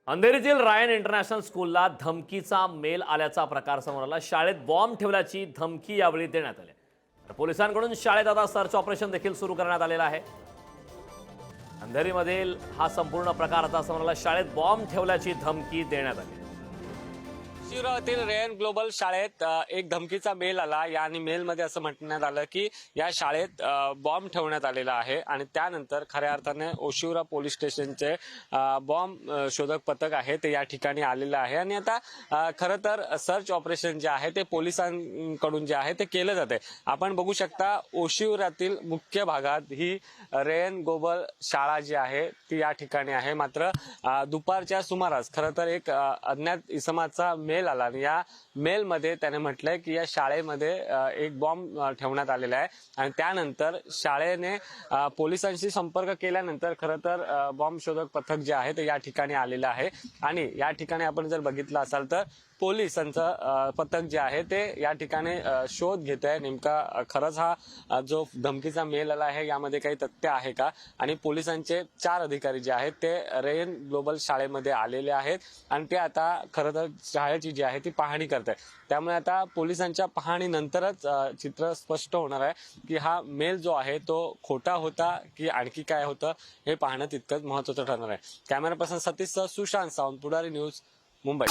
अंधेरीतील रायन इंटरनॅशनल स्कूलला धमकीचा मेल आल्याचा प्रकार समोर आला। शाळेत बॉम्ब ठेवल्याची धमकी यावेळी देण्यात आली। तर पोलिसांकडून शाळेत आता सर्च ऑपरेशन देखील सुरू करण्यात आलेलं आहे। अंधेरीमधील हा संपूर्ण प्रकार आता समोर आला। शाळेत बॉम्ब ठेवल्याची धमकी देण्यात आली। शिरातील रेन ग्लोबल शाळेत एक धमकीचा मेल आला। या मेलमध्ये असं म्हणण्यात आलं की या शाळेत बॉम्ब ठेवण्यात आलेला आहे आणि त्यानंतर खऱ्या अर्थाने ओशिवरा पोलीस स्टेशनचे बॉम्ब शोधक पथक आहे ते या ठिकाणी आलेलं आहे आणि आता खरं तर सर्च ऑपरेशन जे आहे ते पोलिसांकडून जे आहे ते केलं जाते। आपण बघू शकता ओशिवरातील मुख्य भागात ही रेन ग्लोबल शाळा जी आहे ती या ठिकाणी आहे। मात्र दुपारच्या सुमारास खरं तर एक अज्ञात इसमाचा मेल आला आणि या मेल मध्ये त्याने म्हटलंय की या शाळेमध्ये एक बॉम्ब ठेवण्यात आलेला आहे आणि त्यानंतर शाळेने पोलिसांशी संपर्क केल्यानंतर खरं तर बॉम्ब शोधक पथक जे आहे ते या ठिकाणी आलेलं आहे आणि या ठिकाणी आपण जर बघितलं असाल तर पोलिसांचं पथक जे आहे ते या ठिकाणी शोध घेत आहे नेमका खरंच हा जो धमकीचा मेल आला आहे यामध्ये काही तथ्य आहे का आणि पोलिसांचे 4 अधिकारी जे आहेत ते रेन ग्लोबल शाळेमध्ये आलेले आहेत आणि ते आता खरं तर शाळेची जी आहे ती पाहणी करत आहे। त्यामुळे आता पोलिसांच्या पाहणीनंतरच चित्र स्पष्ट होणार आहे की हा मेल जो आहे तो खोटा होता की आणखी काय होतं हे पाहणं तितकंच महत्त्वाचं ठरणार आहे। कॅमेरा पर्सन सतीश सुशांत सावंत, पुढारी न्यूज, मुंबई।